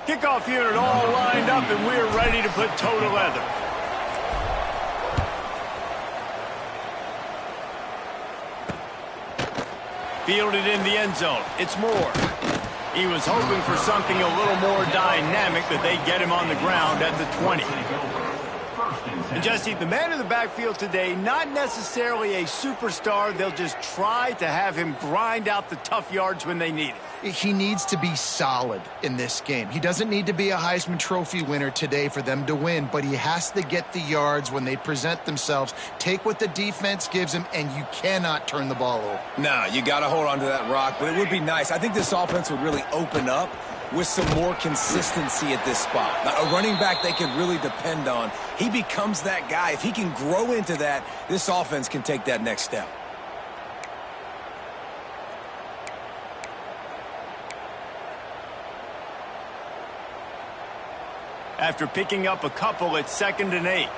Kickoff unit all lined up, and we're ready to put toe to leather. Fielded in the end zone. It's Moore. He was hoping for something a little more dynamic, but they get him on the ground at the 20. And Jesse, the man in the backfield today, not necessarily a superstar. They'll just try to have him grind out the tough yards when they need it. He needs to be solid in this game. He doesn't need to be a Heisman Trophy winner today for them to win, but he has to get the yards when they present themselves. Take what the defense gives him, and you cannot turn the ball over. No, you got to hold on to that rock, but it would be nice. I think this offense would really open up with some more consistency at this spot. A running back they can really depend on. He becomes that guy. If he can grow into that, this offense can take that next step. After picking up a couple, it's 2nd and 8.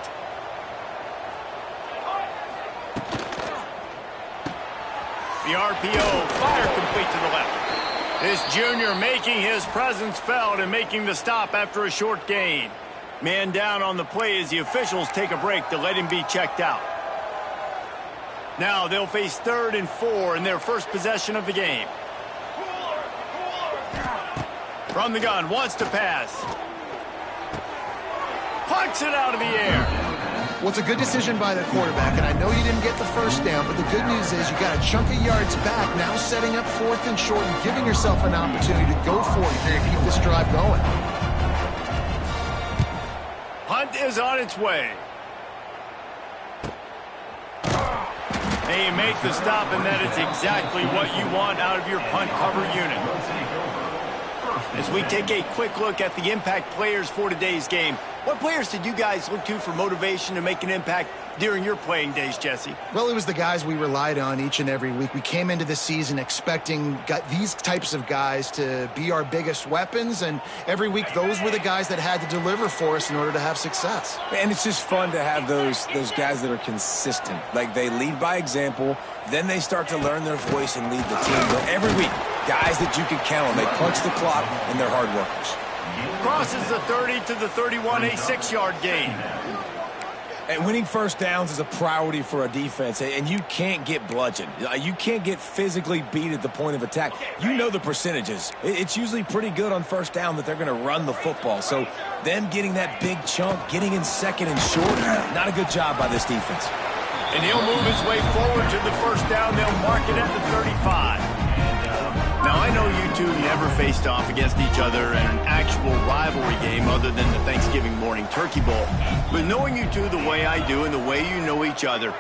The RPO, fire complete to the left. This junior making his presence felt and making the stop after a short gain. Man down on the play as the officials take a break to let him be checked out. Now they'll face 3rd and 4 in their first possession of the game. From the gun, wants to pass. Punts it out of the air. Well, it's a good decision by the quarterback, and I know you didn't get the first down, but the good news is you got a chunk of yards back, now setting up 4th and short and giving yourself an opportunity to go for it if you're going to keep this drive going. Hunt is on its way. They make the stop, and that is exactly what you want out of your punt cover unit. As we take a quick look at the impact players for today's game, what players did you guys look to for motivation to make an impact during your playing days, Jesse? Well, it was the guys we relied on each and every week. We came into the season expecting these types of guys to be our biggest weapons, and every week those were the guys that had to deliver for us in order to have success. And it's just fun to have those guys that are consistent. Like, they lead by example, then they start to learn their voice and lead the team. But every week, guys that you can count on. They punch the clock, and they're hard workers. Crosses the 30 to the 31, a 6-yard gain. And winning first downs is a priority for a defense, and you can't get bludgeoned. You can't get physically beat at the point of attack. You know the percentages. It's usually pretty good on first down that they're going to run the football. So them getting that big chunk, getting in 2nd and short, not a good job by this defense. And he'll move his way forward to the first down. They'll mark it at the 35. Now, I know you two never faced off against each other in an actual rivalry game other than the Thanksgiving morning Turkey Bowl. But knowing you two the way I do and the way you know each other,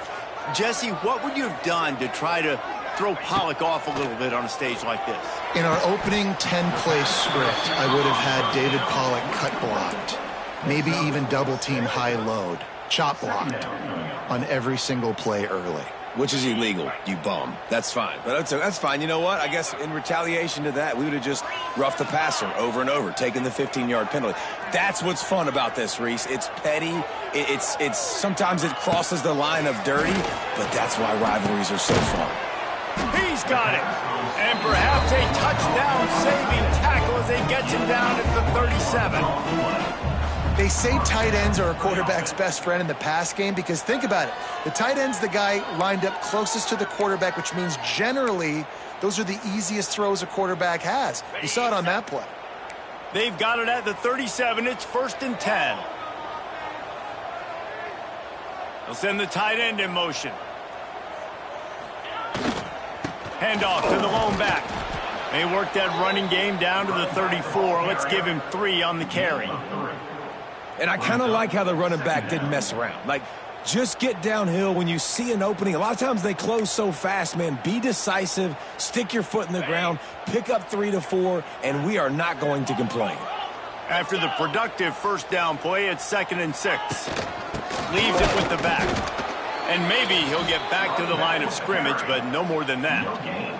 Jesse, what would you have done to try to throw Pollock off a little bit on a stage like this? In our opening 10-play script, I would have had David Pollock cut blocked, maybe even double-team high load, chop blocked on every single play early. Which is illegal, you bum. That's fine. But that's fine. You know what? I guess in retaliation to that, we would have just roughed the passer over and over, taking the 15-yard penalty. That's what's fun about this, Reese. It's petty. It's sometimes it crosses the line of dirty, but that's why rivalries are so fun. He's got it. And perhaps a touchdown-saving tackle as they get him down at the 37. They say tight ends are a quarterback's best friend in the pass game because think about it. The tight end's the guy lined up closest to the quarterback, which means generally those are the easiest throws a quarterback has. You saw it on that play. They've got it at the 37. It's 1st and 10. They'll send the tight end in motion. Handoff to the lone back. They work that running game down to the 34. Let's give him 3 on the carry. And I kind of like how the running back didn't mess around. Like, just get downhill when you see an opening. A lot of times they close so fast, man. Be decisive, stick your foot in the ground, pick up 3 to 4, and we are not going to complain. After the productive first down play, it's 2nd and 6. Leaves it with the back. And maybe he'll get back to the line of scrimmage, but no more than that.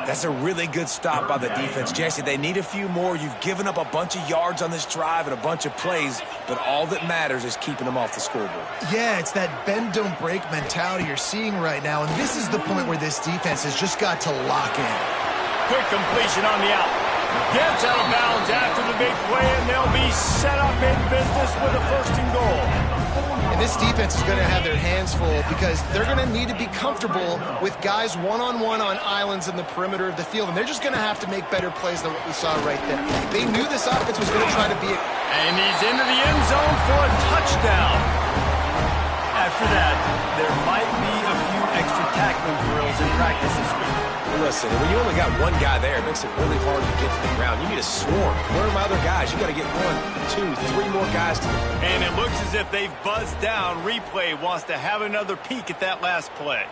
That's a really good stop by the defense, Jesse. They need a few more. You've given up a bunch of yards on this drive and a bunch of plays, but all that matters is keeping them off the scoreboard. Yeah, it's that bend, don't break mentality you're seeing right now, and this is the point where this defense has just got to lock in. Quick completion on the out. Gets out of bounds after the big play, and they'll be set up in business with a 1st and goal. And this defense is going to have their hands full because they're going to need to be comfortable with guys one-on-one on islands in the perimeter of the field, and they're just going to have to make better plays than what we saw right there. They knew this offense was going to try to be And he's into the end zone for a touchdown. After that, there might be a few extra tackling drills in practice this week. Listen, when you only got one guy there, it makes it really hard to get to the ground. You need a swarm. Where are my other guys? You got to get 1, 2, 3 more guys. And it looks as if they've buzzed down. Replay wants to have another peek at that last play.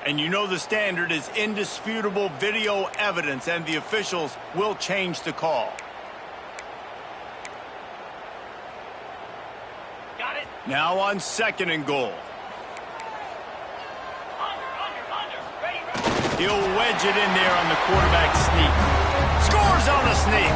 And you know the standard is indisputable video evidence, and the officials will change the call. Got it. Now on 2nd and goal. Ready. He'll wedge it in there on the quarterback sneak. Scores on the sneak.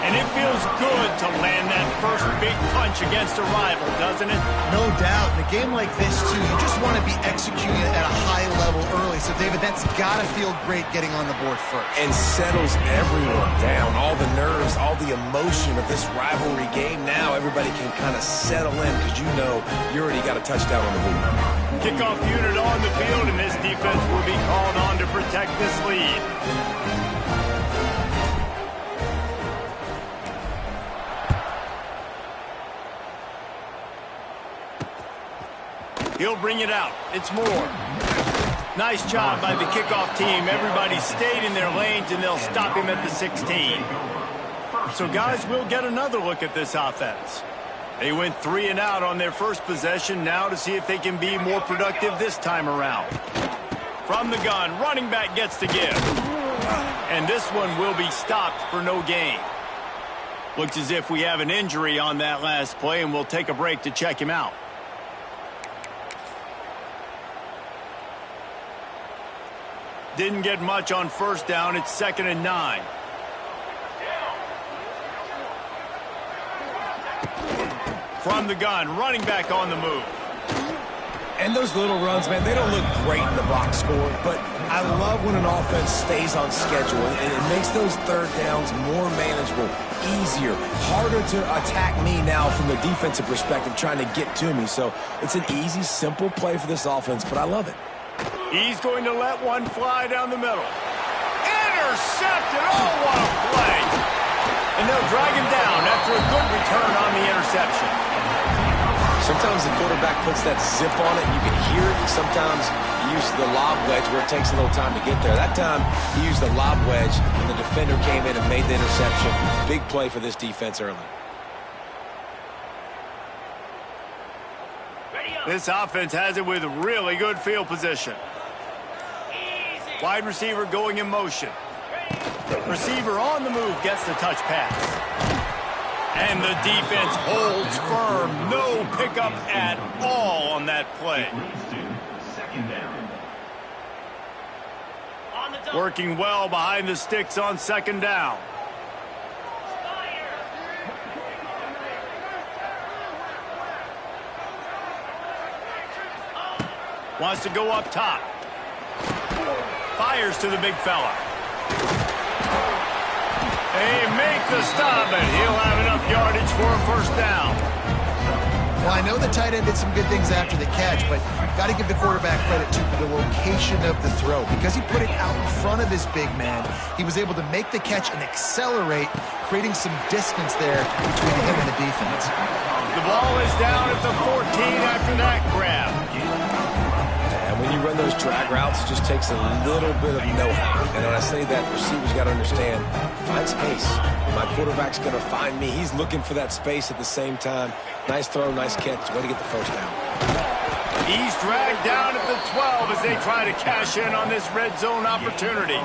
And it feels good to land that first big punch against a rival, doesn't it? no doubt. In a game like this, too, you just want to be executing it at a high level early. So, David, that's got to feel great getting on the board first. And settles everyone down. All the nerves, all the emotion of this rivalry game. Now everybody can kind of settle in because you know you already got a touchdown on the board. Kickoff unit on the field, and this defense will be called on to protect this lead. He'll bring it out. It's Moore. Nice job by the kickoff team. Everybody stayed in their lanes, and they'll stop him at the 16. So, guys, we'll get another look at this offense. They went 3 and out on their first possession. Now to see if they can be more productive this time around. From the gun, running back gets the give. And this one will be stopped for no gain. Looks as if we have an injury on that last play, and we'll take a break to check him out. Didn't get much on 1st down. It's 2nd and 9. From the gun, running back on the move. And those little runs, man, they don't look great in the box score, but I love when an offense stays on schedule, and it makes those 3rd downs more manageable, easier, harder to attack me now from the defensive perspective trying to get to me. So it's an easy, simple play for this offense, but I love it. He's going to let one fly down the middle. Intercepted! Oh, what a play! And they'll drag him down after a good return on the interception. Sometimes the quarterback puts that zip on it, and you can hear it. Sometimes he uses the lob wedge where it takes a little time to get there. That time, he used the lob wedge, and the defender came in and made the interception. Big play for this defense early. This offense has it with really good field position. Wide receiver going in motion. Receiver on the move gets the touch pass. And the defense holds firm. No pickup at all on that play. Working well behind the sticks on 2nd down. Wants to go up top. Fires to the big fella. They make the stop, and he'll have enough yardage for a 1st down. Well, I know the tight end did some good things after the catch, but got to give the quarterback credit, too, for the location of the throw. Because he put it out in front of his big man, he was able to make the catch and accelerate, creating some distance there between him and the defense. The ball is down at the 14 after that grab. When you run those drag routes, it just takes a little bit of know-how. And when I say that, receivers got to understand, find space. My quarterback's going to find me. He's looking for that space at the same time. Nice throw, nice catch. Way to get the 1st down. He's dragged down at the 12 as they try to cash in on this red zone opportunity.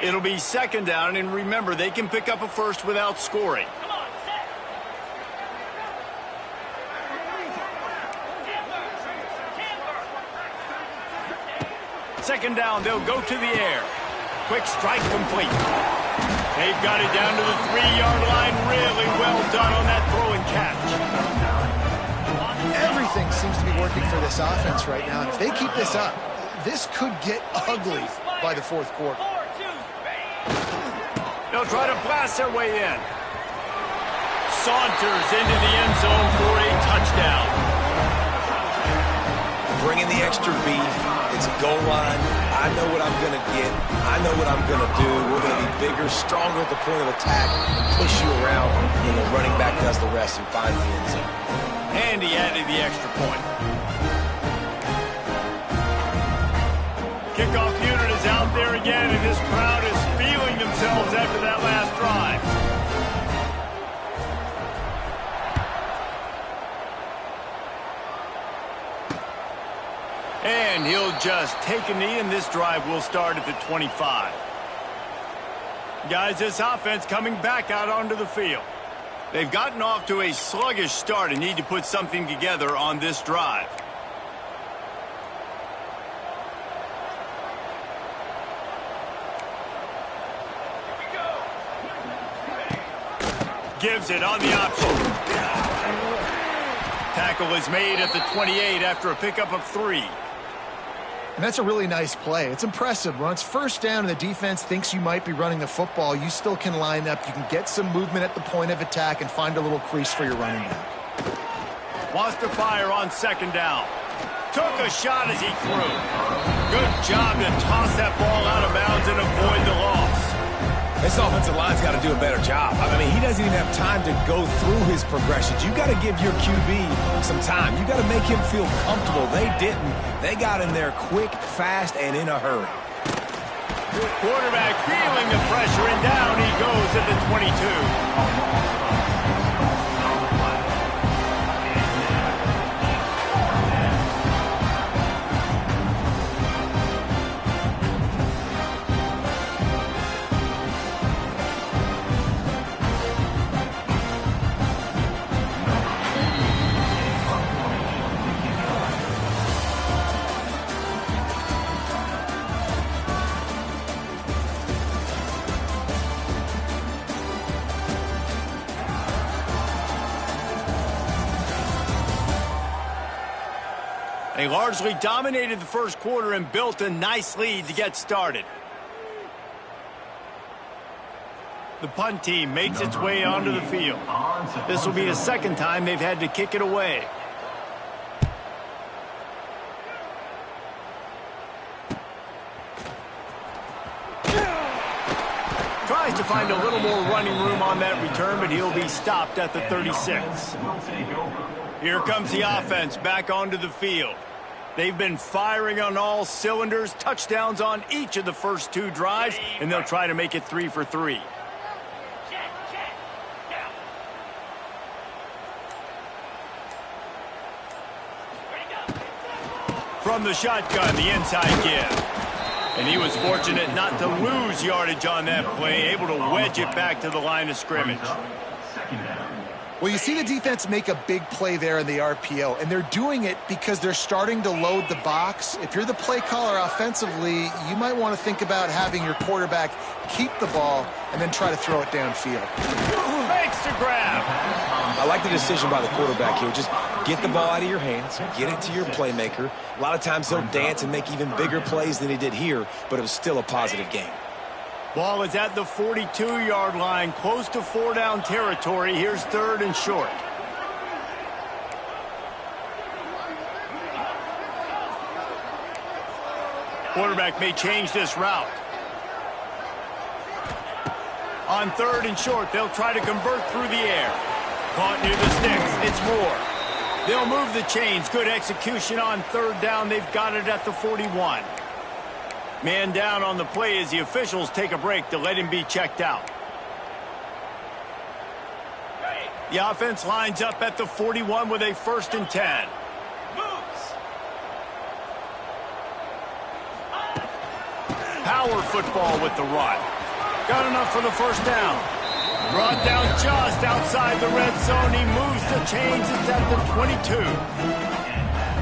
It'll be 2nd down, and remember, they can pick up a 1st without scoring. Second down, they'll go to the air. Quick strike complete. They've got it down to the 3-yard line. Really well done on that throw and catch. Everything seems to be working for this offense right now. And if they keep this up, this could get ugly by the fourth quarter. They'll try to blast their way in. Saunters into the end zone for a touchdown. Bring in the extra beef. It's a goal line. I know what I'm going to get. I know what I'm going to do. We're going to be bigger, stronger at the point of attack, and push you around when the running back does the rest and finds the end zone. And he added the extra point. Kickoff unit is out there again, and this crowd is feeling themselves after that last drive. And he'll just take a knee, and this drive will start at the 25. Guys, this offense coming back out onto the field. They've gotten off to a sluggish start and need to put something together on this drive. Gives it on the option. Tackle is made at the 28 after a pickup of 3. And that's a really nice play. It's impressive. When it's first down and the defense thinks you might be running the football, you still can line up. You can get some movement at the point of attack and find a little crease for your running back. Wants to fire on second down. Took a shot as he threw. Good job to toss that ball out of bounds and avoid the loss. This offensive line's got to do a better job. I mean, he doesn't even have time to go through his progressions. You got to give your QB some time. You got to make him feel comfortable. They didn't. They got in there quick, fast, and in a hurry. Quarterback feeling the pressure, and down he goes at the 22. They largely dominated the first quarter and built a nice lead to get started. The punt team makes its way onto the field. This will be the second time they've had to kick it away. Tries to find a little more running room on that return, but he'll be stopped at the 36. Here comes the offense back onto the field. They've been firing on all cylinders, touchdowns on each of the first 2 drives, and they'll try to make it 3 for 3. From the shotgun, the inside give. And he was fortunate not to lose yardage on that play, able to wedge it back to the line of scrimmage. Well, you see the defense make a big play there in the RPO, and they're doing it because they're starting to load the box. If you're the play caller offensively, you might want to think about having your quarterback keep the ball and then try to throw it downfield. Makes the grab. I like the decision by the quarterback here. Just get the ball out of your hands, get it to your playmaker. A lot of times he'll dance and make even bigger plays than he did here, but it was still a positive game. Ball is at the 42-yard line, close to 4-down territory. Here's 3rd and short. Quarterback may change this route. On 3rd and short, they'll try to convert through the air. Caught near the sticks. It's Moore. They'll move the chains. Good execution on 3rd down. They've got it at the 41. Man down on the play as the officials take a break to let him be checked out. The offense lines up at the 41 with a 1st and 10. Power football with the run. Got enough for the 1st down. Brought down just outside the red zone. He moves the chains. It's at the 22.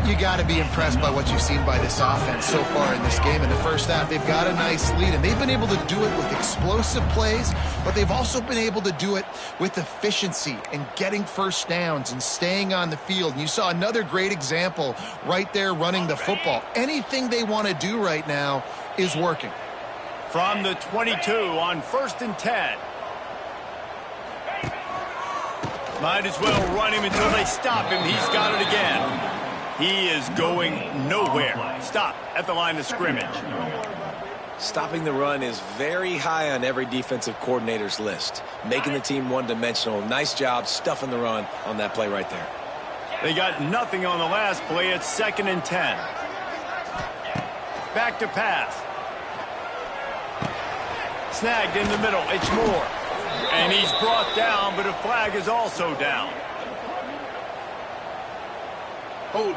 You got to be impressed by what you've seen by this offense so far in this game. In the first half, they've got a nice lead, and they've been able to do it with explosive plays, but they've also been able to do it with efficiency and getting first downs and staying on the field. And you saw another great example right there running the football. Anything they want to do right now is working. From the 22 on 1st and 10. Might as well run him until they stop him. He's got it again. He is going nowhere. Stop at the line of scrimmage. Stopping the run is very high on every defensive coordinator's list. Making the team one-dimensional. Nice job stuffing the run on that play right there. They got nothing on the last play. It's 2nd and 10. Back to pass. Snagged in the middle. It's Moore. And he's brought down, but a flag is also down. Hold.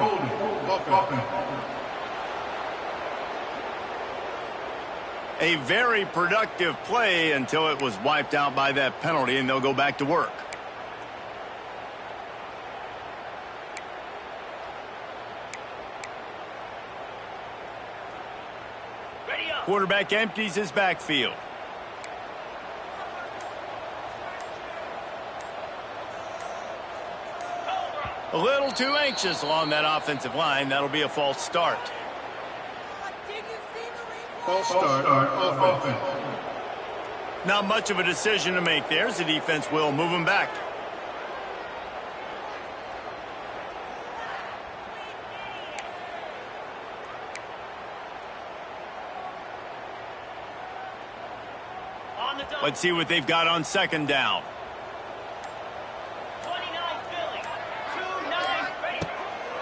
A very productive play until it was wiped out by that penalty, and they'll go back to work. Quarterback empties his backfield. A little too anxious along that offensive line. That'll be a false start. False start on offense. Not much of a decision to make there, as the defense will move him back. Let's see what they've got on 2nd down.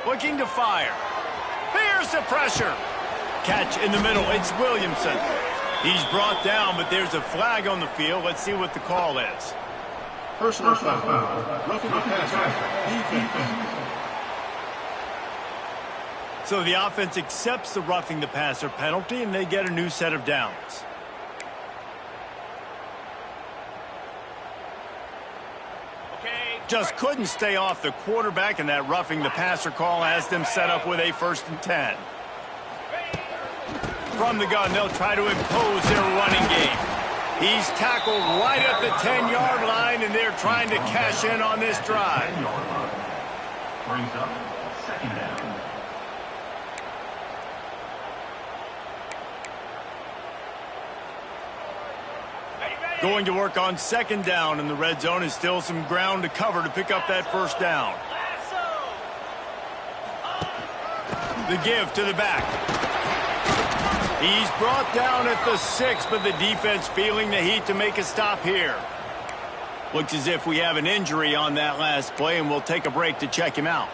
Looking to fire. Here's the pressure. Catch in the middle. It's Williamson. He's brought down, but there's a flag on the field. Let's see what the call is. Personal foul. Roughing the passer. Defense. So the offense accepts the roughing the passer penalty, and they get a new set of downs. Just couldn't stay off the quarterback, and that roughing the passer call has them set up with a 1st and 10. From the gun, they'll try to impose their running game. He's tackled right at the 10-yard line, and they're trying to cash in on this drive. Brings up 2nd down. Going to work on 2nd down, and the red zone is still some ground to cover to pick up that 1st down. The give to the back. He's brought down at the 6, but the defense feeling the heat to make a stop here. Looks as if we have an injury on that last play, and we'll take a break to check him out.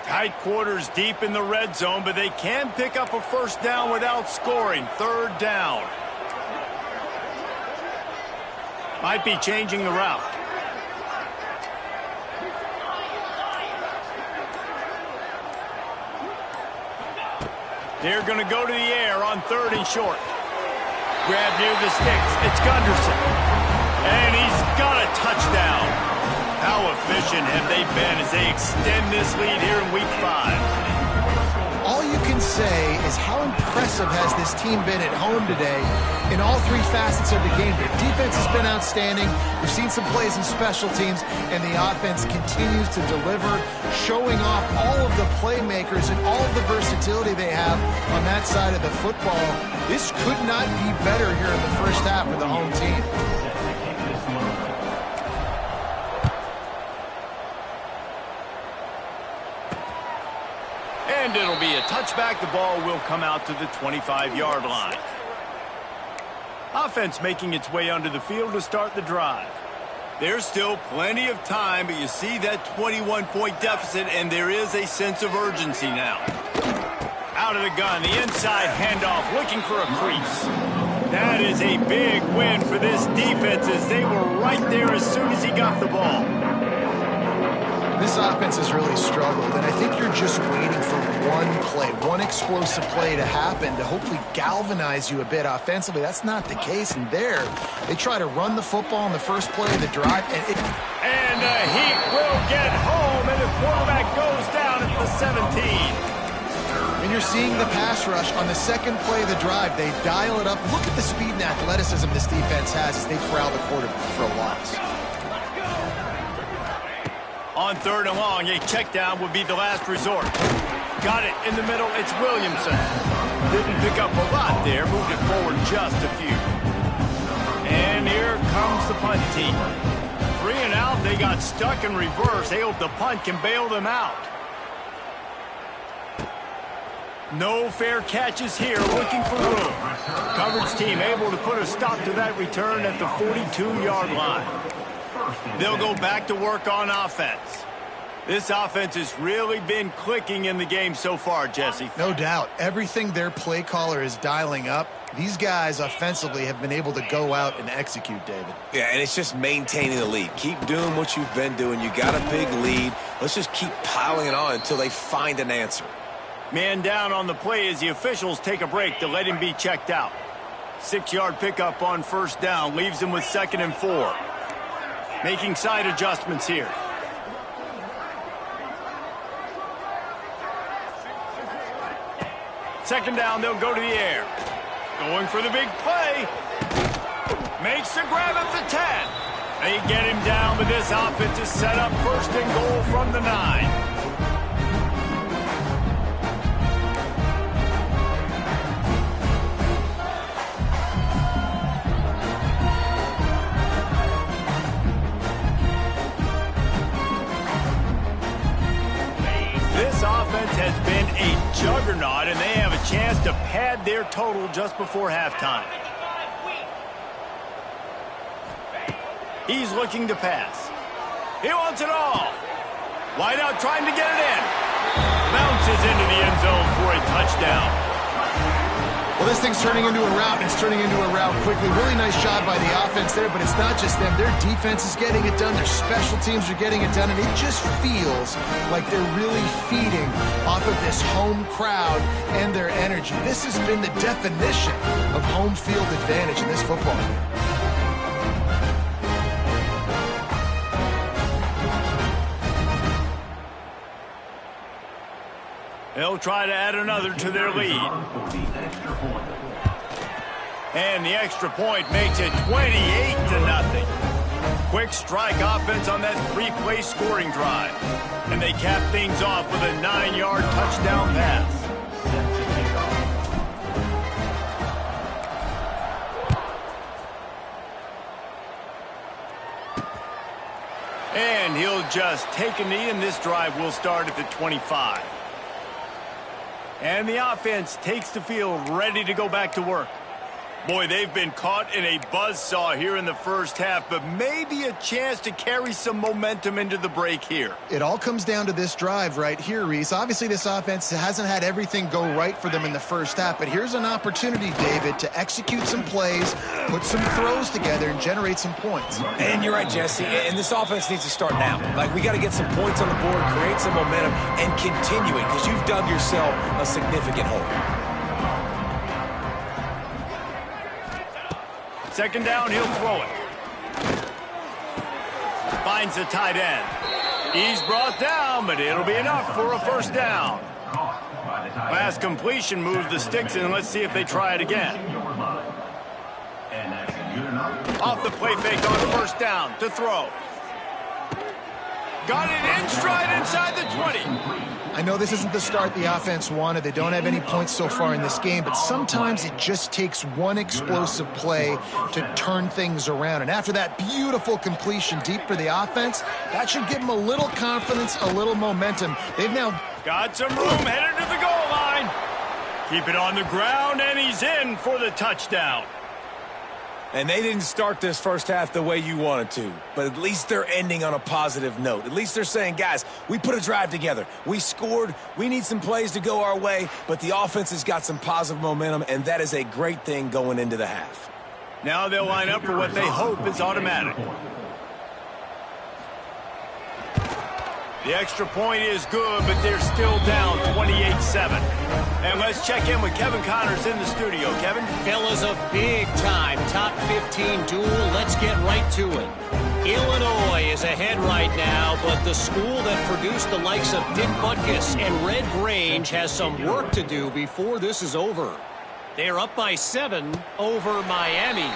Tight quarters deep in the red zone, but they can pick up a 1st down without scoring. 3rd down. Might be changing the route. They're going to go to the air on 3rd and short. Grab near the sticks. It's Gunderson. And he's got a touchdown. How efficient have they been as they extend this lead here in Week 5? All you can say is how impressive has this team been at home today in all 3 facets of the game. Their defense has been outstanding. We've seen some plays in special teams, and the offense continues to deliver, showing off all of the playmakers and all of the versatility they have on that side of the football. This could not be better here in the first half for the home team. And it'll be a touchback. The ball will come out to the 25-yard line. Offense making its way onto the field to start the drive. There's still plenty of time, but you see that 21-point deficit, and there is a sense of urgency now. Out of the gun, the inside handoff, looking for a crease. That is a big win for this defense, as they were right there as soon as he got the ball. This offense has really struggled, and I think you're just waiting for one play, one explosive play to happen to hopefully galvanize you a bit offensively. That's not the case, and there, they try to run the football in the first play of the drive, and he will get home, and the quarterback goes 17. And you're seeing the pass rush on the second play of the drive. They dial it up. Look at the speed and athleticism this defense has as they corral the quarterback for a loss. On 3rd and long, a check down would be the last resort. Got it in the middle. It's Williamson. Didn't pick up a lot there. Moved it forward just a few. And here comes the punt team. 3 and out. They got stuck in reverse. They hope the punt can bail them out. No fair catches here. Looking for room. Coverage team able to put a stop to that return at the 42-yard line. They'll go back to work on offense. This offense has really been clicking in the game so far, Jesse. No doubt. Everything their play caller is dialing up, these guys offensively have been able to go out and execute, David. Yeah, and it's just maintaining the lead. Keep doing what you've been doing. You got a big lead. Let's just keep piling it on until they find an answer. Man down on the play as the officials take a break to let him be checked out. 6-yard pickup on 1st down leaves him with 2nd and 4. Making side adjustments here. Second down, they'll go to the air. Going for the big play. Makes the grab at the 10. They get him down, but this offense is set up 1st and goal from the 9. This offense has been a juggernaut, and they have a chance to pad their total just before halftime. He's looking to pass. He wants it all. Wide out trying to get it in. Bounces into the end zone for a touchdown. Well, this thing's turning into a rout, and it's turning into a rout quickly. Really nice job by the offense there, but it's not just them. Their defense is getting it done. Their special teams are getting it done, and it just feels like they're really feeding off of this home crowd and their energy. This has been the definition of home field advantage in this football game. They'll try to add another to their lead. And the extra point makes it 28-0. Quick strike offense on that 3-play scoring drive. And they cap things off with a 9-yard touchdown pass. And he'll just take a knee, and this drive will start at the 25. And the offense takes the field, ready to go back to work. Boy, they've been caught in a buzzsaw here in the first half, but maybe a chance to carry some momentum into the break here. It all comes down to this drive right here, Reese. Obviously, this offense hasn't had everything go right for them in the first half, but here's an opportunity, David, to execute some plays, put some throws together, and generate some points. And you're right, Jesse, and this offense needs to start now. Like, we got to get some points on the board, create some momentum, and continue it, because you've dug yourself a significant hole. Second down, he'll throw it. Finds the tight end. He's brought down, but it'll be enough for a 1st down. Last completion moved the sticks in. Let's see if they try it again. Off the play fake on 1st down to throw. Got it in stride inside the 20. I know this isn't the start the offense wanted. They don't have any points so far in this game, but sometimes it just takes one explosive play to turn things around. And after that beautiful completion deep for the offense, that should give them a little confidence, a little momentum. They've now got some room headed to the goal line. Keep it on the ground, and he's in for the touchdown. And they didn't start this first half the way you wanted to, but at least they're ending on a positive note. At least they're saying, guys, we put a drive together. We scored. We need some plays to go our way, but the offense has got some positive momentum, and that is a great thing going into the half. Now they'll line up for what they hope is automatic. The extra point is good, but they're still down 28-7. And let's check in with Kevin Connors in the studio. Kevin? Fellas, a big-time top 15 duel. Let's get right to it. Illinois is ahead right now, but the school that produced the likes of Dick Butkus and Red Grange has some work to do before this is over. They're up by 7 over Miami.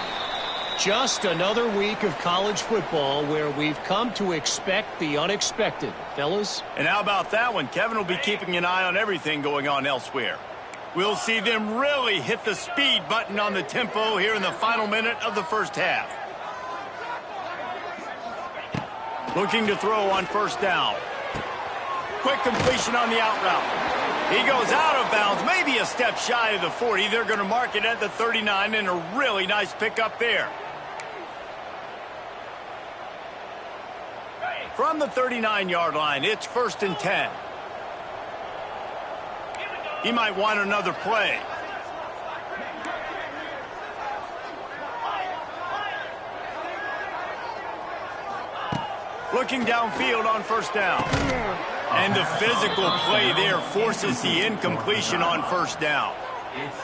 Just another week of college football where we've come to expect the unexpected, fellas. And how about that one? Kevin will be keeping an eye on everything going on elsewhere. We'll see them really hit the speed button on the tempo here in the final minute of the first half. Looking to throw on first down. Quick completion on the out route. He goes out of bounds, maybe a step shy of the 40. They're going to mark it at the 39, and a really nice pickup there. From the 39-yard line, it's 1st and 10. He might want another play. Looking downfield on first down. And the physical play there forces the incompletion on first down.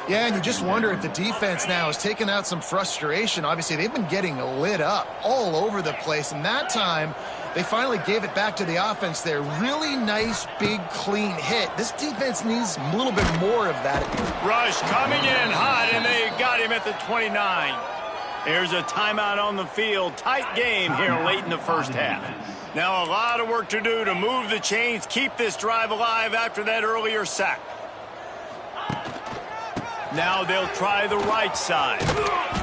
Yeah, and you just wonder if the defense now is taking out some frustration. Obviously, they've been getting lit up all over the place, and that time they finally gave it back to the offense there. Really nice, big, clean hit. This defense needs a little bit more of that. Rush coming in hot, and they got him at the 29. There's a timeout on the field. Tight game here late in the first half. Now a lot of work to do to move the chains, keep this drive alive after that earlier sack. Now they'll try the right side.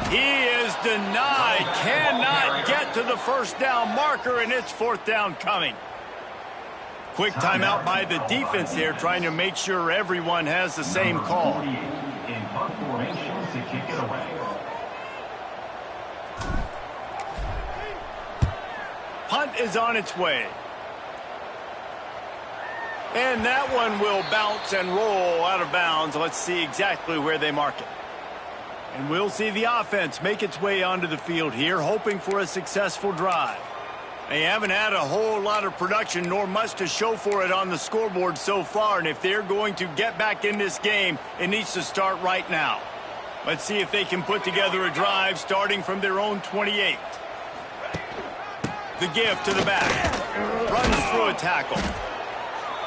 He is denied. Cannot get to the first down marker, and it's 4th down coming. Quick timeout by the defense there, trying to make sure everyone has the same call. In punt formation to kick it away. Punt is on its way. And that one will bounce and roll out of bounds. Let's see exactly where they mark it. And we'll see the offense make its way onto the field here, hoping for a successful drive. They haven't had a whole lot of production, nor much to show for it on the scoreboard so far. And if they're going to get back in this game, it needs to start right now. Let's see if they can put together a drive starting from their own 28. The give to the back. Runs through a tackle.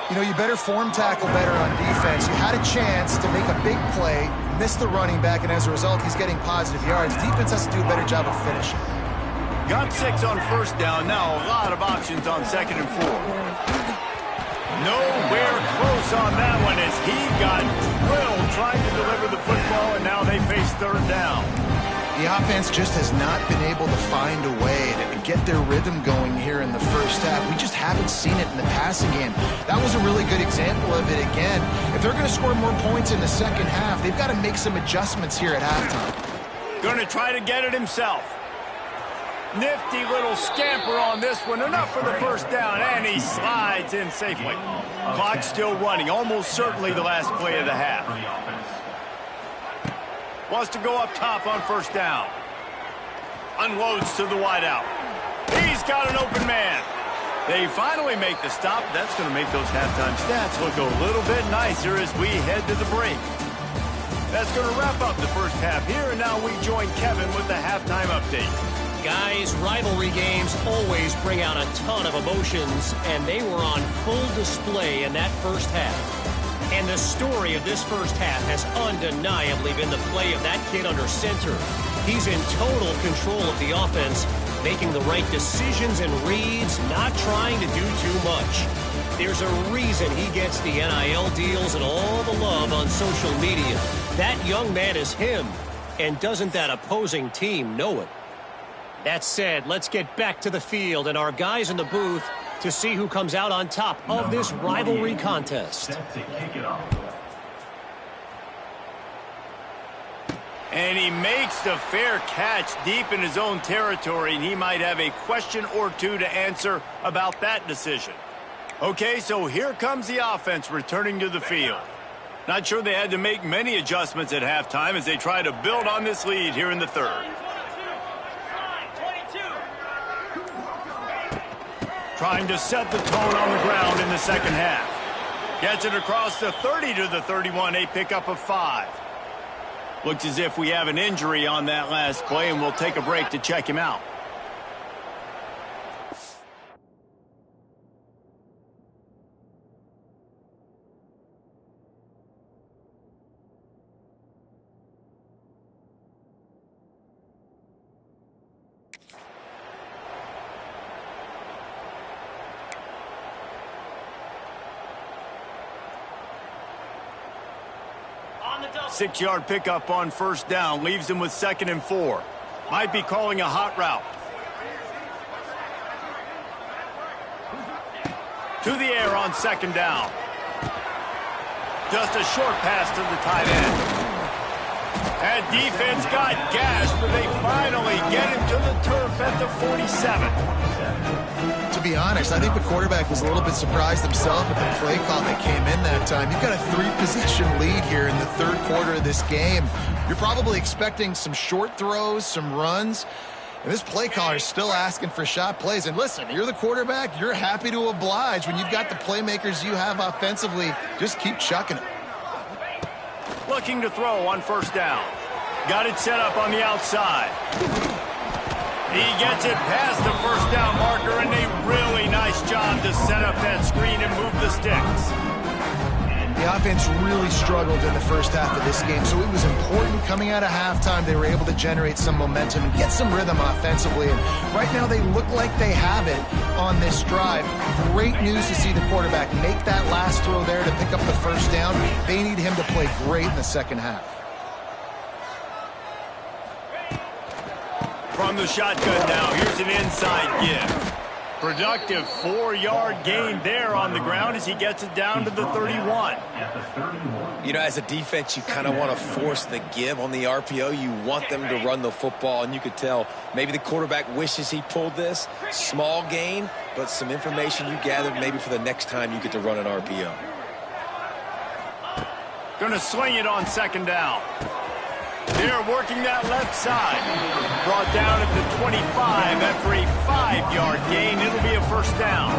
You know, you better form tackle better on defense. You had a chance to make a big play, missed the running back, and as a result, he's getting positive yards. Defense has to do a better job of finishing. Got 6 on first down. Now a lot of options on 2nd and 4. Nowhere close on that one as he got drilled trying to deliver the football, and now they face 3rd down. The offense just has not been able to find a way to get their rhythm going here in the first half. We just haven't seen it in the passing game. That was a really good example of it again. If they're going to score more points in the second half, they've got to make some adjustments here at halftime. Going to try to get it himself. Nifty little scamper on this one. Enough for the first down, and he slides in safely. Clock still running. Almost certainly the last play of the half. Wants to go up top on first down. Unloads to the wideout. He's got an open man. They finally make the stop. That's going to make those halftime stats look a little bit nicer as we head to the break. That's going to wrap up the first half here, and now we join Kevin with the halftime update. Guys, rivalry games always bring out a ton of emotions, and they were on full display in that first half. And the story of this first half has undeniably been the play of that kid under center. He's in total control of the offense, making the right decisions and reads, not trying to do too much. There's a reason he gets the NIL deals and all the love on social media. That young man is him, and doesn't that opposing team know it? That said, let's get back to the field and our guys in the booth to see who comes out on top of this rivalry contest. And he makes the fair catch deep in his own territory, and he might have a question or two to answer about that decision. Okay, so here comes the offense returning to the field. Not sure they had to make many adjustments at halftime as they try to build on this lead here in the third. Trying to set the tone on the ground in the second half. Gets it across the 30 to the 31, a pickup of 5. Looks as if we have an injury on that last play, and we'll take a break to check him out. 6-yard pickup on first down. Leaves him with 2nd and 4. Might be calling a hot route. To the air on 2nd down. Just a short pass to the tight end. And defense got gashed, but they finally get him to the turf at the 47. To be honest, I think the quarterback was a little bit surprised himself with the play call that came in that time. You've got a 3-possession lead here in the third quarter of this game. You're probably expecting some short throws, some runs. And this play caller is still asking for shot plays. And listen, you're the quarterback. You're happy to oblige. When you've got the playmakers you have offensively, just keep chucking it. Looking to throw on first down. Got it set up on the outside. He gets it past the first down marker, and a really nice job to set up that screen and move the sticks. The offense really struggled in the first half of this game, so it was important coming out of halftime. They were able to generate some momentum and get some rhythm offensively. And right now they look like they have it on this drive. Great news to see the quarterback make that last throw there to pick up the first down. They need him to play great in the second half. From the shotgun now, here's an inside give. Productive 4-yard gain there on the ground as he gets it down to the 31. You know, as a defense, you kind of want to force the give on the RPO. You want them to run the football, and you could tell maybe the quarterback wishes he pulled this. Small gain, but some information you gathered maybe for the next time you get to run an RPO. Going to sling it on 2nd down. They're working that left side. Brought down at the 25 after a 5-yard gain. It'll be a first down.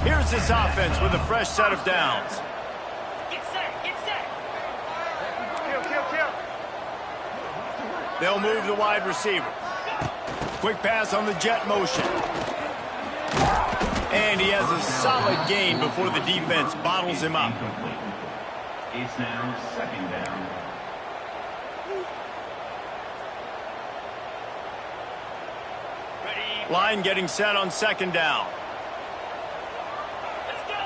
Here's this offense with a fresh set of downs. Get set, get set. Kill. They'll move the wide receiver. Quick pass on the jet motion. And he has a solid gain before the defense bottles him up. It's now 2nd down. Line getting set on 2nd down. Let's go.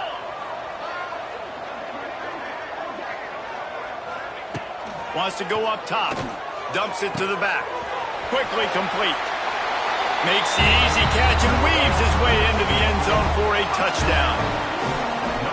Wants to go up top. Dumps it to the back. Quickly complete. Makes the easy catch and weaves his way into the end zone for a touchdown.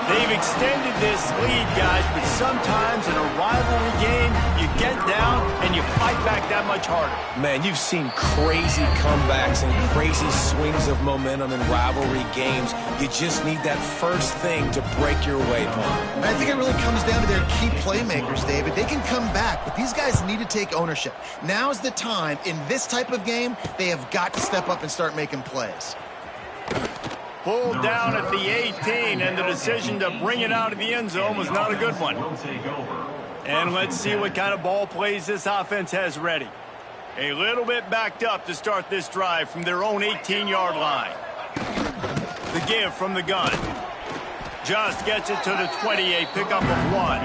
They've extended this lead, guys, but sometimes in a rivalry game, you get down and you fight back that much harder. Man, you've seen crazy comebacks and crazy swings of momentum in rivalry games. You just need that first thing to break your way, Paul. I think it really comes down to their key playmakers, David. They can come back, but these guys need to take ownership. Now's the time. In this type of game, they have got to step up and start making plays. Pulled down at the 18, and the decision to bring it out of the end zone was not a good one. And let's see what kind of ball plays this offense has ready. A little bit backed up to start this drive from their own 18-yard line. The give from the gun. Just gets it to the 20, a pickup of 1.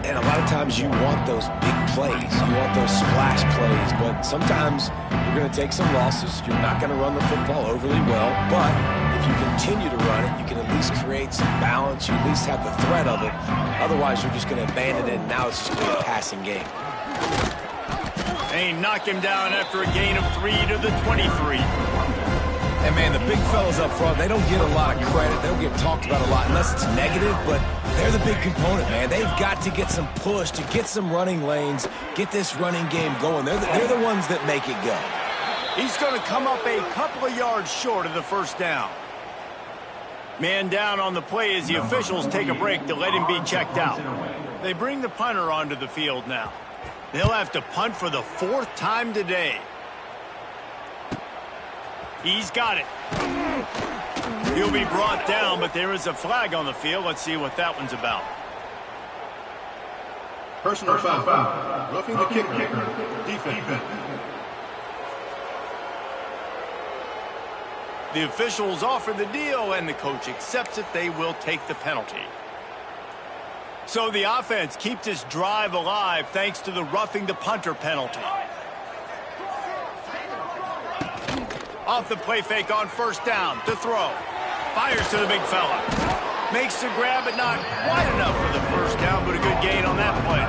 And a lot of times you want those big plays. You want those splash plays. But sometimes you're going to take some losses. You're not going to run the football overly well. But if you continue to run it, you can at least create some balance. You at least have the threat of it. Otherwise, you're just going to abandon it, and now it's just going to be a passing game. They knock him down after a gain of 3 to the 23. And, man, the big fellas up front, they don't get a lot of credit. They don't get talked about a lot unless it's negative, but they're the big component, man. They've got to get some push, to get some running lanes, get this running game going. They're the ones that make it go. He's going to come up a couple of yards short of the first down. Man down on the play as the officials take a break to let him be checked out. They bring the punter onto the field now. They'll have to punt for the 4th time today. He's got it. He'll be brought down, but there is a flag on the field. Let's see what that one's about. Personal foul. Roughing the kicker. Defense. The officials offer the deal, and the coach accepts it. They will take the penalty. So the offense keeps this drive alive thanks to the roughing the punter penalty. Off the play fake on first down to throw. Fires to the big fella. Makes the grab, but not quite enough for the first down, but a good gain on that play.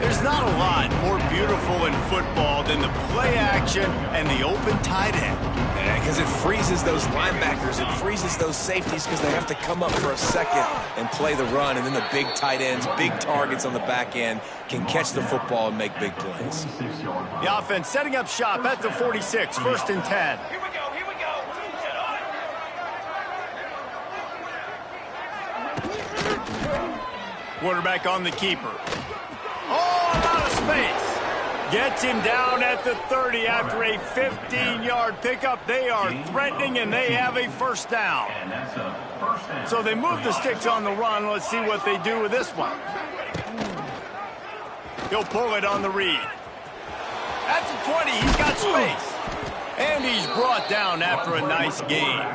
There's not a lot more beautiful in football than the play action and the open tight end. Yeah, because it freezes those linebackers. It freezes those safeties because they have to come up for a second and play the run. And then the big tight ends, big targets on the back end can catch the football and make big plays. The offense setting up shop at the 46, 1st and 10. Here we go, here we go. Quarterback on the keeper. Oh, a lot of space. Gets him down at the 30 after a 15-yard pickup. They are threatening, and they have a first down. So they move the sticks on the run. Let's see what they do with this one. He'll pull it on the read. At the 20, he's got space. And he's brought down after a nice gain.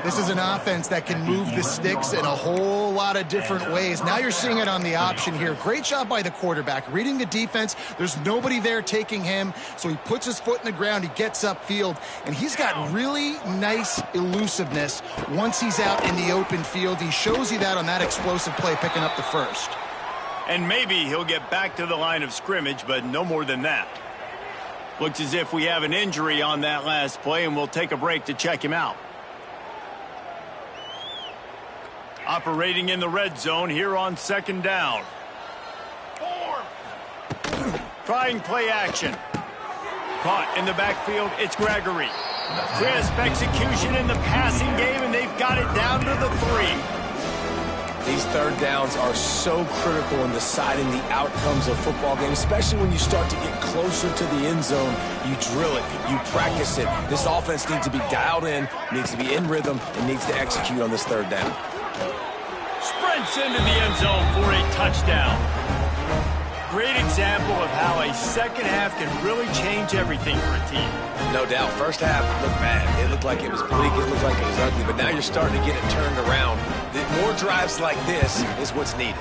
This is an offense that can move the sticks in a whole lot of different ways. Now you're seeing it on the option here. Great job by the quarterback. Reading the defense, there's nobody there taking him, so he puts his foot in the ground, he gets upfield, and he's got really nice elusiveness once he's out in the open field. He shows you that on that explosive play, picking up the first. And maybe he'll get back to the line of scrimmage, but no more than that. Looks as if we have an injury on that last play, and we'll take a break to check him out. Operating in the red zone here on 2nd down. Trying play action. Caught in the backfield, it's Gregory. Crisp execution in the passing game, and they've got it down to the 3. These 3rd downs are so critical in deciding the outcomes of football games, especially when you start to get closer to the end zone. You drill it, you practice it. This offense needs to be dialed in, needs to be in rhythm, and needs to execute on this 3rd down. Sprints into the end zone for a touchdown. Great example of how a second half can really change everything for a team. No doubt. First half looked bad. It looked like it was bleak. It looked like it was ugly. But now you're starting to get it turned around. More drives like this is what's needed.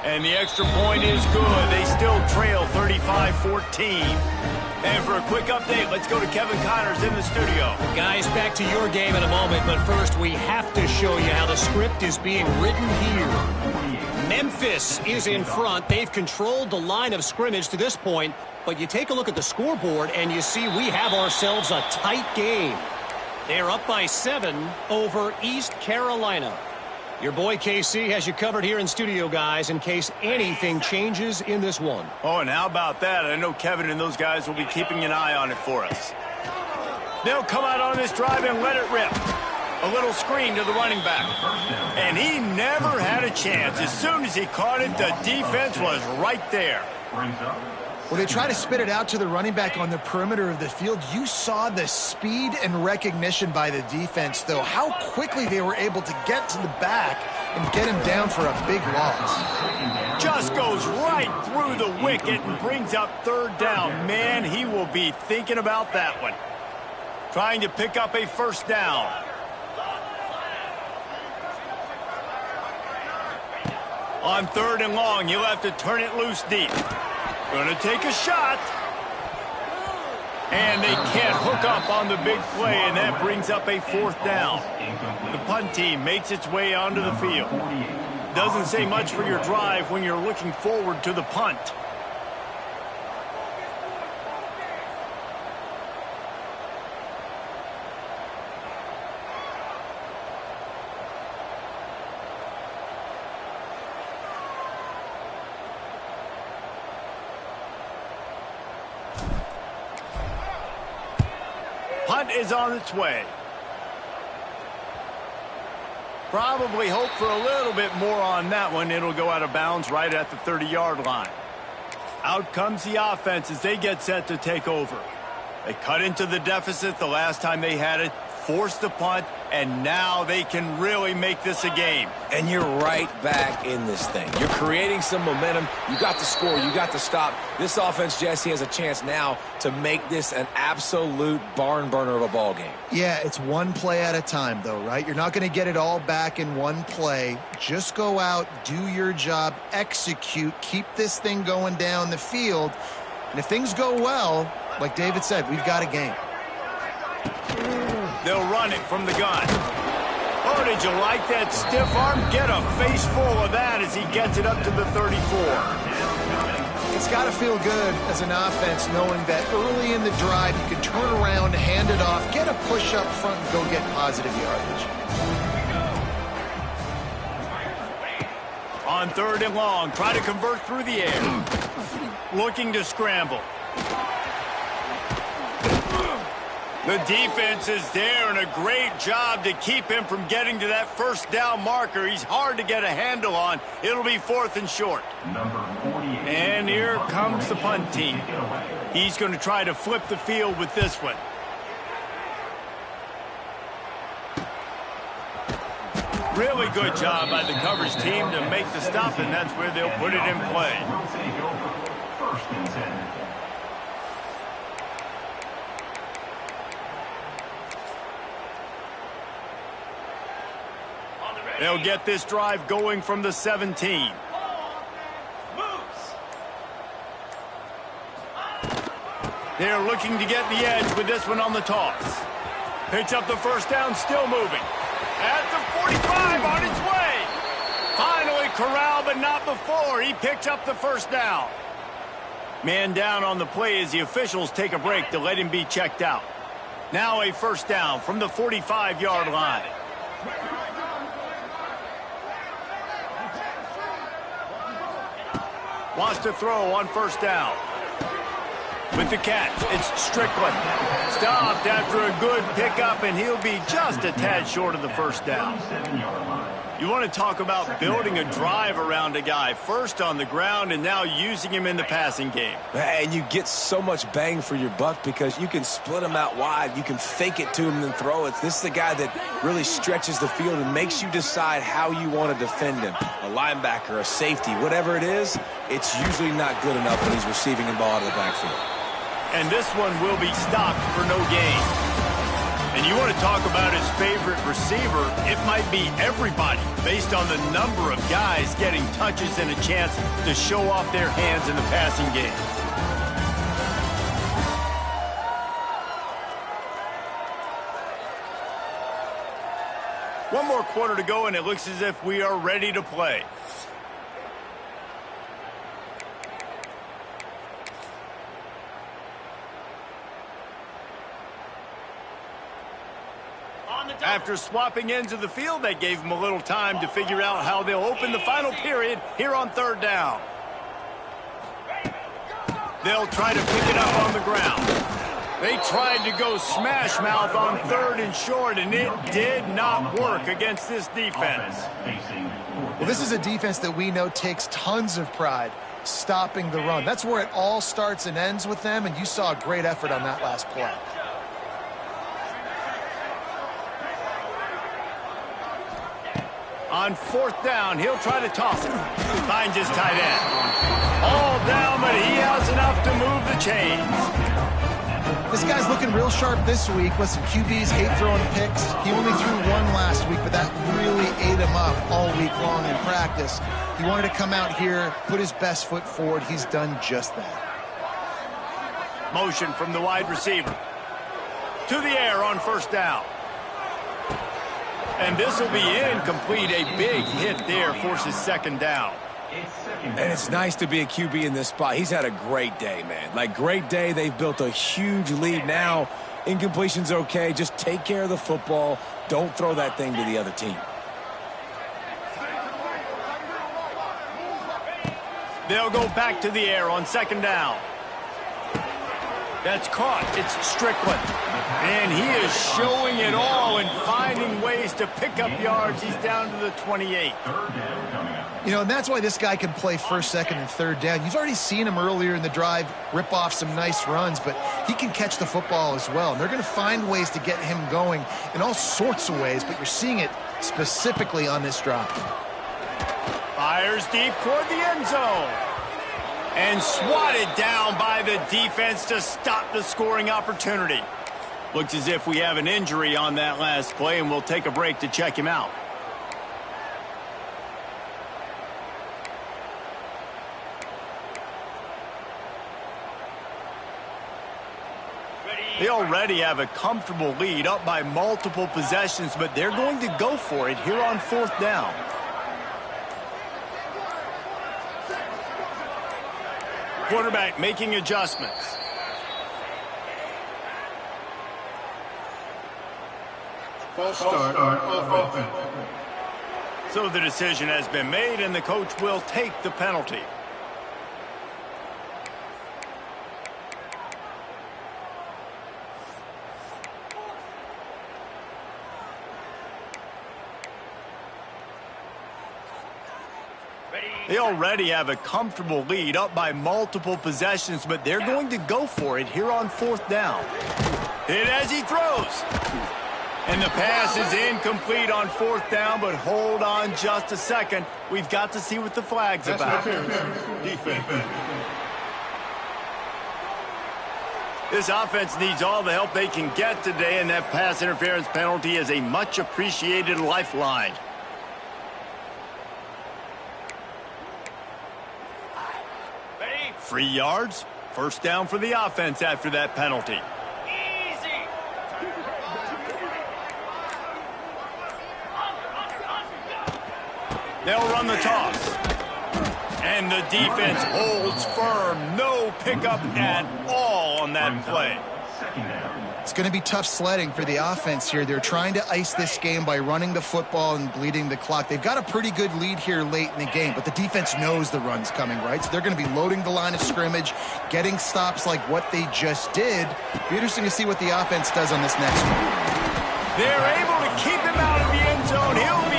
And the extra point is good. They still trail 35-14. And for a quick update, let's go to Kevin Connors in the studio. Guys, back to your game in a moment, but first we have to show you how the script is being written here. Memphis is in front. They've controlled the line of scrimmage to this point, but you take a look at the scoreboard and you see we have ourselves a tight game. They're up by 7 over East Carolina. Your boy KC has you covered here in studio, guys, in case anything changes in this one. Oh, and how about that? I know Kevin and those guys will be keeping an eye on it for us. They'll come out on this drive and let it rip. A little screen to the running back. And he never had a chance. As soon as he caught it, the defense was right there. Well, they try to spit it out to the running back on the perimeter of the field. You saw the speed and recognition by the defense, though, how quickly they were able to get to the back and get him down for a big loss. Just goes right through the wicket and brings up 3rd down. Man, he will be thinking about that one. Trying to pick up a first down. On 3rd and long, you'll have to turn it loose deep. Going to take a shot. And they can't hook up on the big play, and that brings up a 4th down. The punt team makes its way onto the field. Doesn't say much for your drive when you're looking forward to the punt. Punt is on its way. Probably hope for a little bit more on that one. It'll go out of bounds right at the 30-yard line. Out comes the offense as they get set to take over. They cut into the deficit the last time they had it, forced the punt, and now they can really make this a game. And you're right back in this thing. You're creating some momentum. You got the score. You got the stop. This offense, Jesse, has a chance now to make this an absolute barn burner of a ball game. Yeah, it's one play at a time, though, right? You're not going to get it all back in one play. Just go out, do your job, execute, keep this thing going down the field. And if things go well, like David said, we've got a game. They'll run it from the gun. Oh, Oh, did you like that stiff arm? Get a face full of that as he gets it up to the 34. It's got to feel good as an offense knowing that early in the drive you can turn around, hand it off, get a push up front, and go get positive yardage. On 3rd and long, try to convert through the air. Looking to scramble. The defense is there, and a great job to keep him from getting to that first down marker. He's hard to get a handle on. It'll be 4th and short. And here comes the punt team. He's going to try to flip the field with this one. Really good job by the coverage team to make the stop, and that's where they'll put it in play. First and 10. They'll get this drive going from the 17. They're looking to get the edge with this one on the toss. Picks up the first down, still moving. At the 45, on its way. Finally corralled, but not before. He picks up the first down. Man down on the play as the officials take a break to let him be checked out. Now a first down from the 45-yard line. Wants to throw on first down. With the catch, it's Strickland. Stopped after a good pickup, and he'll be just a tad short of the first down. You want to talk about building a drive around a guy. First on the ground, and now using him in the passing game. And you get so much bang for your buck because you can split him out wide. You can fake it to him and then throw it. This is the guy that really stretches the field and makes you decide how you want to defend him. A linebacker, a safety, whatever it is, it's usually not good enough when he's receiving the ball out of the backfield. And this one will be stopped for no gain. And you want to talk about his favorite receiver, it might be everybody based on the number of guys getting touches and a chance to show off their hands in the passing game. One more quarter to go, and it looks as if we are ready to play. After swapping ends of the field, they gave him a little time to figure out how they'll open the final period here on 3rd down. They'll try to pick it up on the ground. They tried to go smash mouth on 3rd and short, and it did not work against this defense. Well, this is a defense that we know takes tons of pride stopping the run. That's where it all starts and ends with them, and you saw a great effort on that last play. On 4th down, he'll try to toss it. Finds his tight end. All down, but he has enough to move the chains. This guy's looking real sharp this week. Listen, QBs hate throwing picks. He only threw one last week, but that really ate him up all week long in practice. He wanted to come out here, put his best foot forward. He's done just that. Motion from the wide receiver. To the air on 1st down. And this will be incomplete. A big hit there forces 2nd down. And it's nice to be a QB in this spot. He's had a great day, man. Like, great day. They've built a huge lead now. Incompletion's okay. Just take care of the football. Don't throw that thing to the other team. They'll go back to the air on 2nd down. That's caught. It's Strickland. And he is showing it all and finding ways to pick up yards. He's down to the 28. You know, and that's why this guy can play 1st, 2nd, and 3rd down. You've already seen him earlier in the drive rip off some nice runs, but he can catch the football as well. And they're going to find ways to get him going in all sorts of ways, but you're seeing it specifically on this drive. Fires deep toward the end zone. And swatted down by the defense to stop the scoring opportunity. Looks as if we have an injury on that last play, and we'll take a break to check him out. Ready, They already have a comfortable lead, up by multiple possessions, but they're going to go for it here on 4th down. Quarterback making adjustments. False start offense. So the decision has been made, and the coach will take the penalty. They already have a comfortable lead, up by multiple possessions, but they're going to go for it here on 4th down. Hit as he throws. And the pass is incomplete on 4th down, but hold on just a second. We've got to see what the flag's about. Defense. This offense needs all the help they can get today, and that pass interference penalty is a much-appreciated lifeline. Ready? 3 yards, 1st down for the offense after that penalty. Easy. They'll run the toss. And the defense holds firm. No pickup at all on that play. It's going to be tough sledding for the offense here. They're trying to ice this game by running the football and bleeding the clock. They've got a pretty good lead here late in the game, but the defense knows the run's coming, right? So they're going to be loading the line of scrimmage, getting stops like what they just did. Be interesting to see what the offense does on this next one. They're able to keep him out of the end zone. He'll be...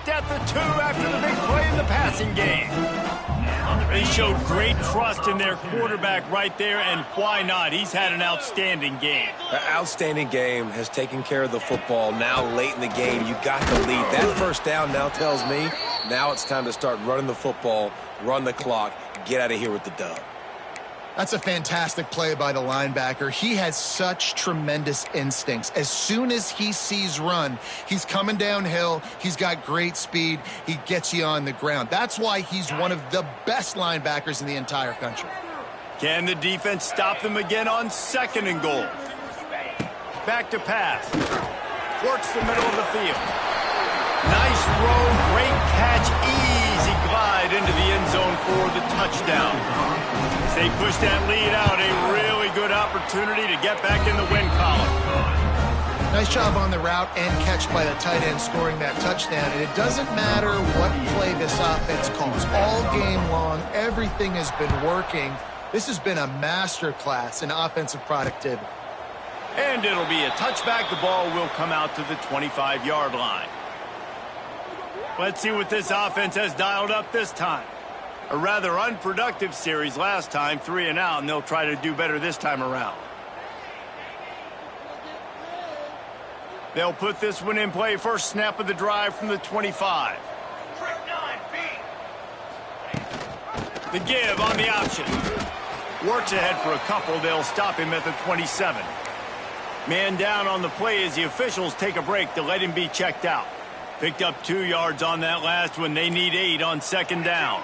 at the 2 after the big play in the passing game. They showed great trust in their quarterback right there, and why not? He's had an outstanding game. An outstanding game, has taken care of the football. Now late in the game, you got the lead. That 1st down now tells me now it's time to start running the football, run the clock, get out of here with the dub. That's a fantastic play by the linebacker. He has such tremendous instincts. As soon as he sees run, he's coming downhill. He's got great speed. He gets you on the ground. That's why he's one of the best linebackers in the entire country. Can the defense stop them again on 2nd and goal? Back to pass. Works the middle of the field. Nice throw, great catch, easy glide into the end zone for the touchdown. As they push that lead out, a really good opportunity to get back in the win column. Nice job on the route and catch by the tight end scoring that touchdown. And it doesn't matter what play this offense calls. All game long, everything has been working. This has been a masterclass in offensive productivity. And it'll be a touchback. The ball will come out to the 25-yard line. Let's see what this offense has dialed up this time. A rather unproductive series last time, 3 and out, and they'll try to do better this time around. They'll put this one in play. First snap of the drive from the 25. The give on the option. Works ahead for a couple. They'll stop him at the 27. Man down on the play as the officials take a break to let him be checked out. Picked up 2 yards on that last one. They need 8 on 2nd down.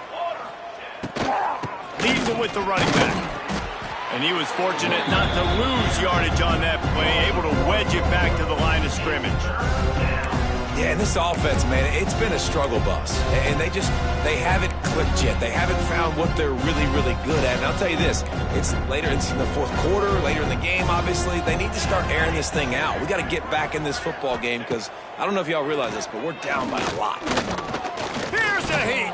Leaves it with the running back. And he was fortunate not to lose yardage on that play, able to wedge it back to the line of scrimmage. Yeah, and this offense, man, it's been a struggle bus. And they haven't clicked yet. They haven't found what they're really, really good at. And I'll tell you this, it's in the 4th quarter, later in the game, obviously. They need to start airing this thing out. We got to get back in this football game because I don't know if y'all realize this, but we're down by a lot. Here's a heat.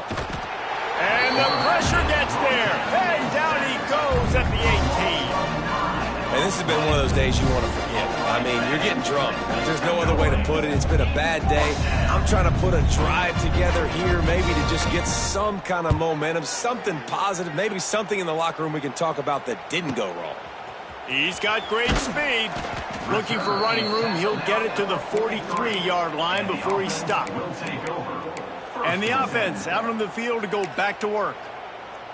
And the pressure gets there. And down he goes at the 18. And this has been one of those days you want to forget. I I mean, you're getting drunk. There's no other way to put it. It's been a bad day. I'm trying to put a drive together here, maybe to just get some kind of momentum, something positive, maybe something in the locker room we can talk about that didn't go wrong. He's got great speed. Looking for running room, he'll get it to the 43-yard line before he stopped. And the offense out on the field to go back to work.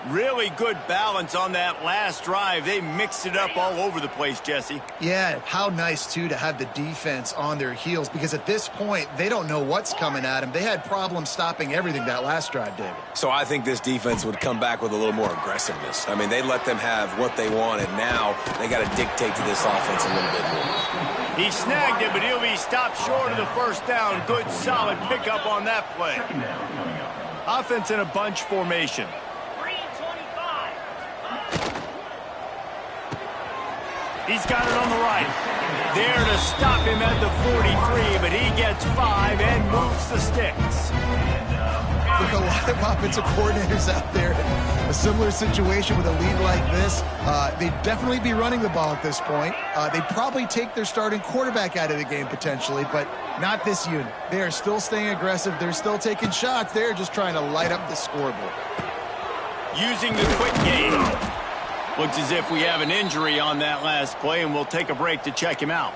Really good balance on that last drive. They mixed it up all over the place, Jesse. Yeah, how nice, too, to have the defense on their heels, because at this point, they don't know what's coming at them. They had problems stopping everything that last drive, David. So I think this defense would come back with a little more aggressiveness. I mean, they let them have what they wanted. Now they got to dictate to this offense a little bit more. He snagged it, but he'll be stopped short of the first down. Good, solid pickup on that play. Offense in a bunch formation. He's got it on the right. There to stop him at the 43, but he gets 5 and moves the sticks. Look, a lot of offensive coordinators out there in a similar situation with a lead like this. They'd definitely be running the ball at this point. They'd probably take their starting quarterback out of the game potentially, but not this unit. They are still staying aggressive. They're still taking shots. They're just trying to light up the scoreboard. Using the quick game. Looks as if we have an injury on that last play, and we'll take a break to check him out.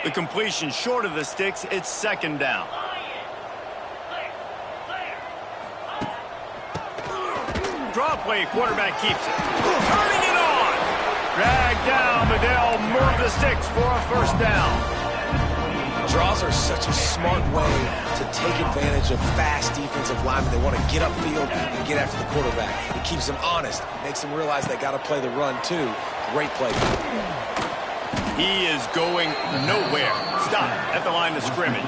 The completion short of the sticks. It's second down. Draw play, quarterback keeps it. Turning it on. Dragged down, but they'll move the sticks for a first down. Draws are such a smart way to take advantage of fast defensive linemen. They want to get upfield and get after the quarterback. It keeps them honest, makes them realize they got to play the run too. Great play. He is going nowhere. Stop at the line of scrimmage.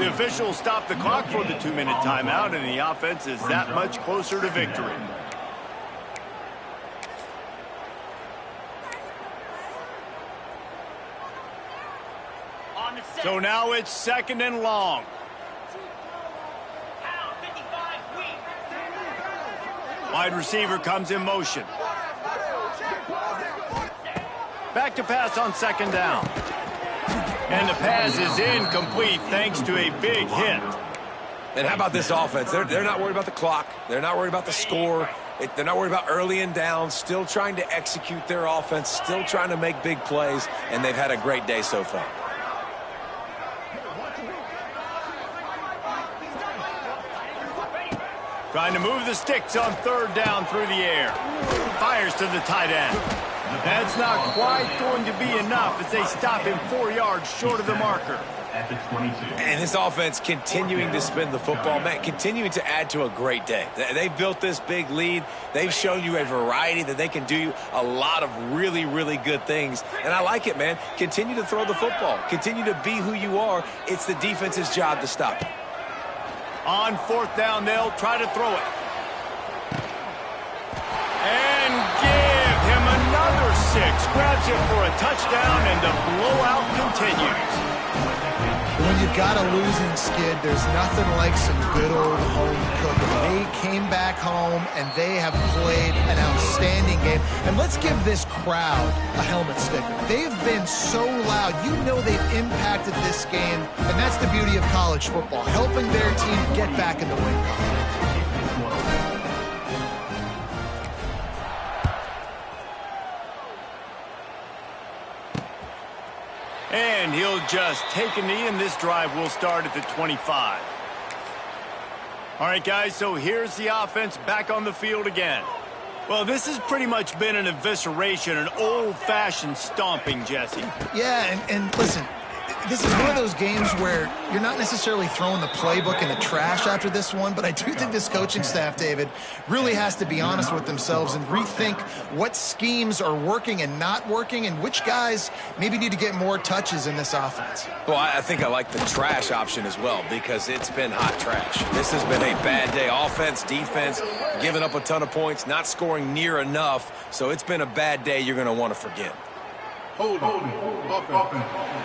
The officials stop the clock for the 2-minute timeout, and the offense is that much closer to victory. So now it's second and long. Wide receiver comes in motion. Back to pass on second down. And the pass is incomplete thanks to a big hit. And how about this offense? They're not worried about the clock. They're not worried about the score. They're not worried about early and down. Still trying to execute their offense. Still trying to make big plays. And they've had a great day so far. Trying to move the sticks on third down through the air. Fires to the tight end. That's not quite going to be enough as they stop him 4 yards short of the marker. At the 22. And this offense continuing to spin the football, man, continuing to add to a great day. They've built this big lead. They've shown you a variety that they can do a lot of really, really good things. And I like it, man. Continue to throw the football. Continue to be who you are. It's the defense's job to stop it. On fourth down, they'll try to throw it. And give him another 6. Grabs it for a touchdown, and the blowout continues. When you've got a losing skid, there's nothing like some good old home cooking. They came back home, and they have played an outstanding game. And let's give this crowd a helmet sticker. They've been so loud. You know they've impacted this game, and that's the beauty of college football, helping their team get back in the win column. And he'll just take a knee, and this drive will start at the 25. All right, guys, so here's the offense back on the field again. Well, this has pretty much been an evisceration, an old-fashioned stomping, Jesse. Yeah, and listen, this is one of those games where you're not necessarily throwing the playbook in the trash after this one, but I do think this coaching staff, David, really has to be honest with themselves and rethink what schemes are working and not working and which guys maybe need to get more touches in this offense. Well, I think I like the trash option as well because it's been hot trash. This has been a bad day. Offense, defense, giving up a ton of points, not scoring near enough. So it's been a bad day you're going to want to forget. Hold offense.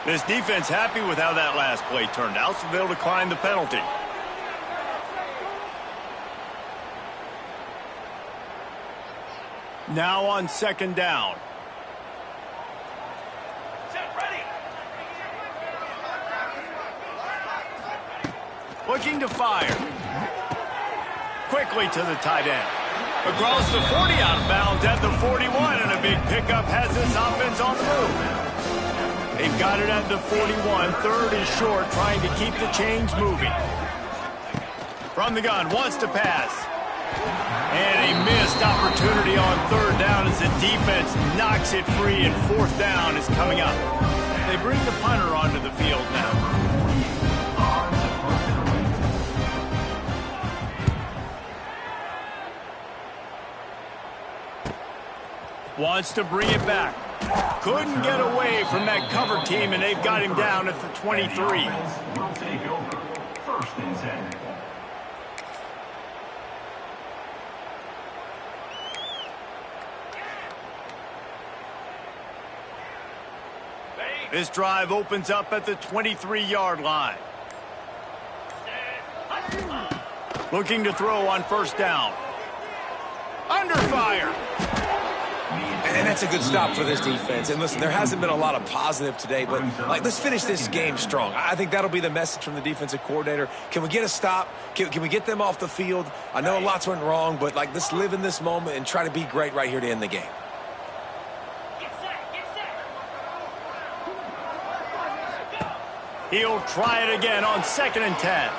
This defense happy with how that last play turned out, so they'll decline the penalty. Now on second down. Looking to fire. Quickly to the tight end. Across the 40 out of bounds at the 41, and a big pickup has this offense on the move. They've got it at the 41. Third is short, trying to keep the chains moving. From the gun, wants to pass. And a missed opportunity on third down as the defense knocks it free, and fourth down is coming up. They bring the punter onto the field now. Wants to bring it back. Couldn't get away from that cover team, and they've got him down at the 23. Will take over. First and 10. This drive opens up at the 23-yard line. Looking to throw on first down. Under fire. And that's a good stop for this defense. And listen, there hasn't been a lot of positive today, but let's finish this game strong. I think that'll be the message from the defensive coordinator. Can we get a stop? Can we get them off the field? I know lots went wrong, but let's live in this moment and try to be great right here to end the game. He'll try it again on second and 10.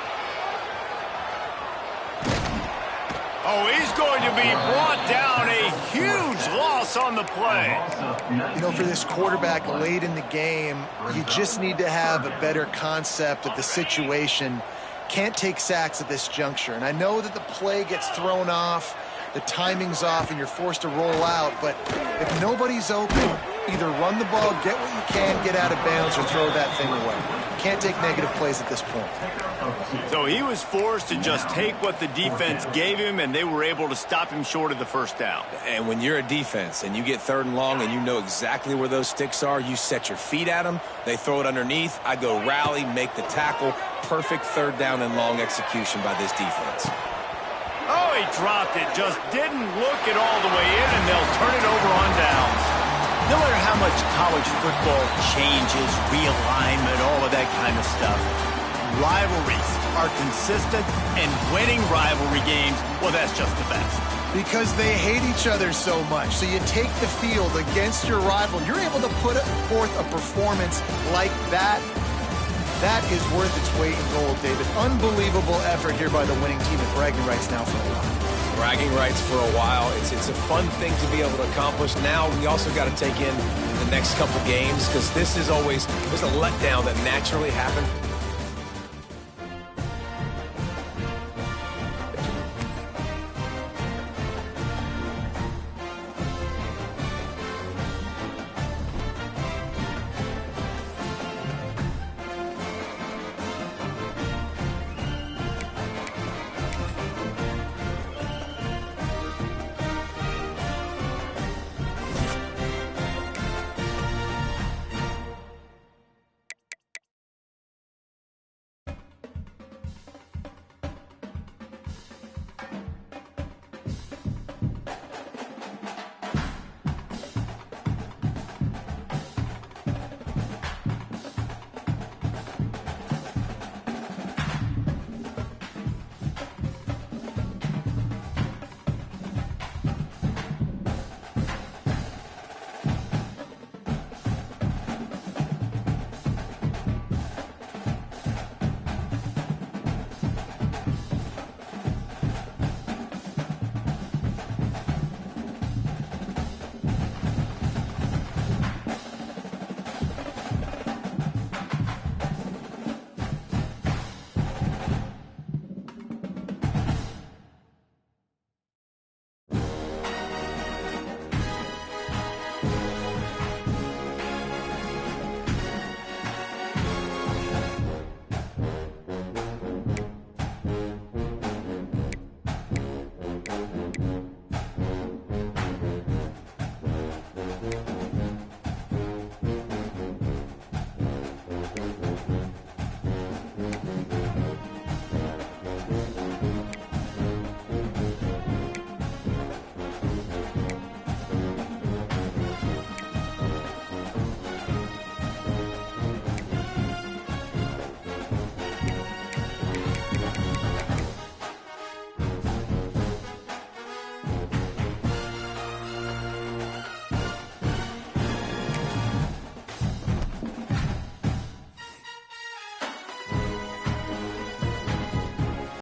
Oh, he's going to be brought down. A huge loss on the play. You know, for this quarterback late in the game, you just need to have a better concept of the situation. Can't take sacks at this juncture. And I know that the play gets thrown off, the timing's off, and you're forced to roll out. But if nobody's open, either run the ball, get what you can, get out of bounds, or throw that thing away. Can't take negative plays at this point. So he was forced to just take what the defense gave him, and they were able to stop him short of the first down. And when you're a defense and you get third and long and you know exactly where those sticks are, you set your feet at them, they throw it underneath, I go rally, make the tackle. Perfect third down and long execution by this defense. Oh, he dropped it. Just didn't look it all the way in, and they'll turn it over on downs. No matter how much college football changes, realignment, all of that kind of stuff, rivalries are consistent, and winning rivalry games, well, that's just the best. Because they hate each other so much. So you take the field against your rival. You're able to put forth a performance like that. That is worth its weight in gold, David. Unbelievable effort here by the winning team at bragging rights now for a while. Bragging rights for a while. It's a fun thing to be able to accomplish. Now we also got to take in the next couple games, because this is always there's a letdown that naturally happens.